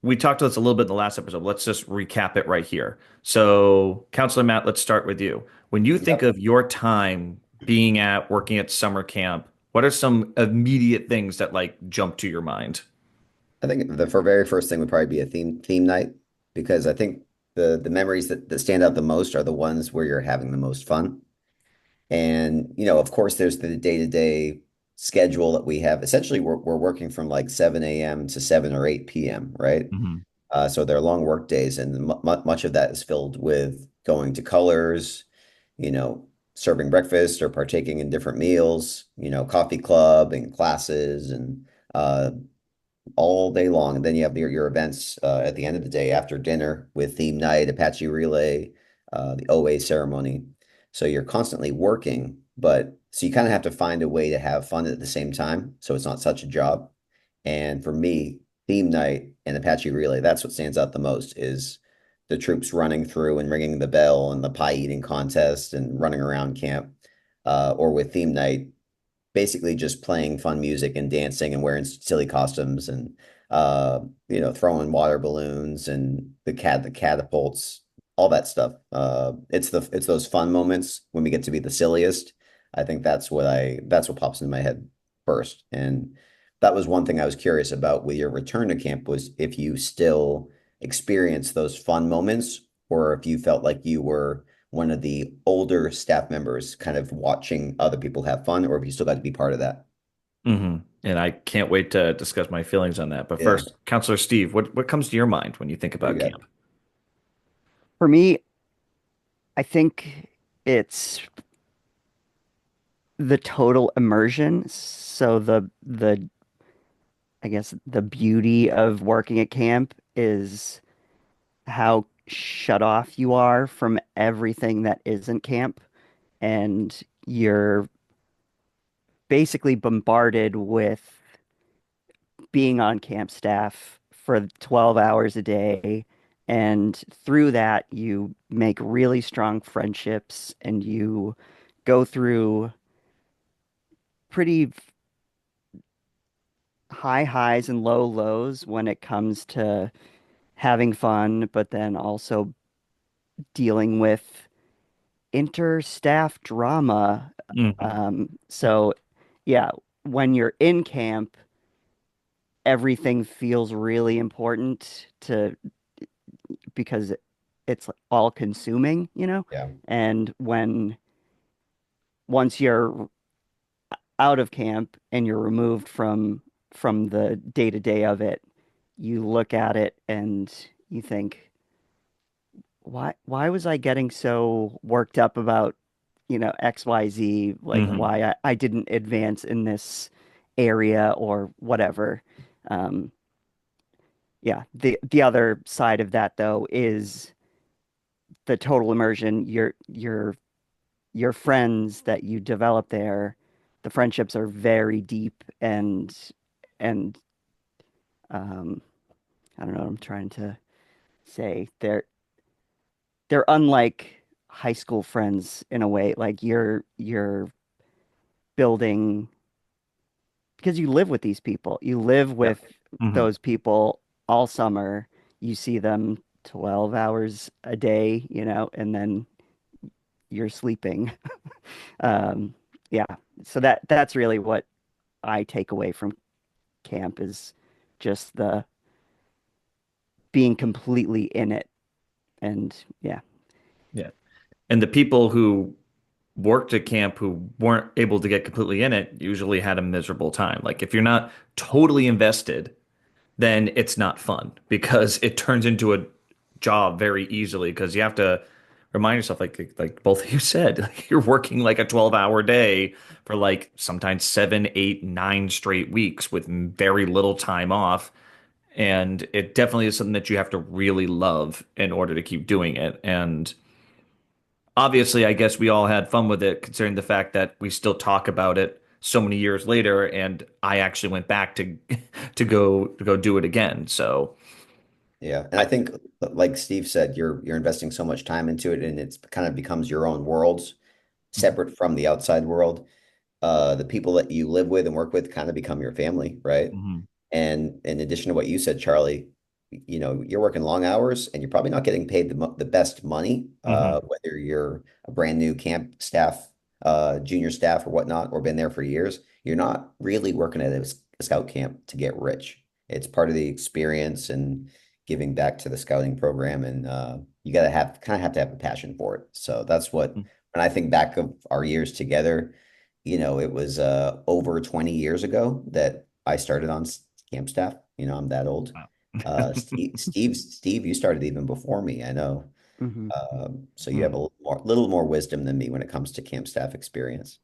we talked to this a little bit in the last episode. Let's just recap it right here. So, Counselor Matt, let's start with you. When you think Yep. of your time being at working at summer camp, what are some immediate things that like jump to your mind? I think the for very first thing would probably be a theme night because I think the memories that stand out the most are the ones where you're having the most fun. And of course, there's the day-to-day schedule that we have. Essentially, we're working from like 7 a.m. to 7 or 8 p.m., right? Hmm. So they're long work days, and much of that is filled with going to colors, you know, serving breakfast or partaking in different meals, coffee club and classes and all day long. And then you have your events at the end of the day after dinner with theme night, Apache relay, the OA ceremony. So you're constantly working, but so you kind of have to find a way to have fun at the same time. So it's not such a job. And for me, theme night and Apache relay, that's what stands out the most is the troops running through and ringing the bell and the pie eating contest and running around camp. Or with theme night, basically just playing fun music and dancing and wearing silly costumes and throwing water balloons and the catapults, all that stuff. It's those fun moments when we get to be the silliest. I think that's what pops into my head first. And that was one thing I was curious about with your return to camp was if you still experience those fun moments or if you felt like you were one of the older staff members kind of watching other people have fun, or if you still got to be part of that. And I can't wait to discuss my feelings on that. But Yeah. first, Counselor Steve, what comes to your mind when you think What do about you got? camp? For me, I think it's the total immersion. So the I guess the beauty of working at camp is how shut off you are from everything that isn't camp, and you're basically bombarded with being on camp staff for 12 hours a day. And through that, you make really strong friendships and you go through pretty high highs and low lows when it comes to having fun, but then also dealing with inter-staff drama. Hmm. So, yeah, when you're in camp, everything feels really important to because it's all consuming, you know? Yeah. And once you're out of camp and you're removed from the day-to-day of it, you look at it and you think, why was I getting so worked up about, XYZ, like Hmm. why I didn't advance in this area or whatever. Um, yeah, the other side of that though is the total immersion. Your friends that you develop there, the friendships are very deep and um I don't know what I'm trying to say. They're unlike high school friends in a way. Like you're building because you live with these people. You live Yeah. with Hmm. those people all summer. You see them 12 hours a day, and then you're sleeping. Um, yeah. So that's really what I take away from camp is just the being completely in it. And yeah. Yeah. And the people who worked at camp who weren't able to get completely in it usually had a miserable time. Like if you're not totally invested, then it's not fun because it turns into a job very easily because you have to remind yourself like both of you said, like you're working like a 12-hour day for like sometimes 7, 8, 9 straight weeks with very little time off. And it definitely is something that you have to really love in order to keep doing it. And obviously, I guess we all had fun with it, considering the fact that we still talk about it so many years later, and I actually went back to to go do it again. So, Yeah. And I think, like Steve said, you're investing so much time into it and it's kind of becomes your own worlds separate from the outside world. The people that you live with and work with kind of become your family, right? mhm. And in addition to what you said, Charlie, you're working long hours and you're probably not getting paid the best money, Hmm. whether you're a brand new camp staff, junior staff or whatnot, or been there for years. You're not really working at a scout camp to get rich. It's part of the experience and giving back to the scouting program. And you got to have to have a passion for it. So that's what, when I think back of our years together, it was over 20 years ago that I started on camp staff. I'm that old. Wow. Steve, you started even before me, I know. Hmm. So you have Hmm. a little more wisdom than me when it comes to camp staff experience.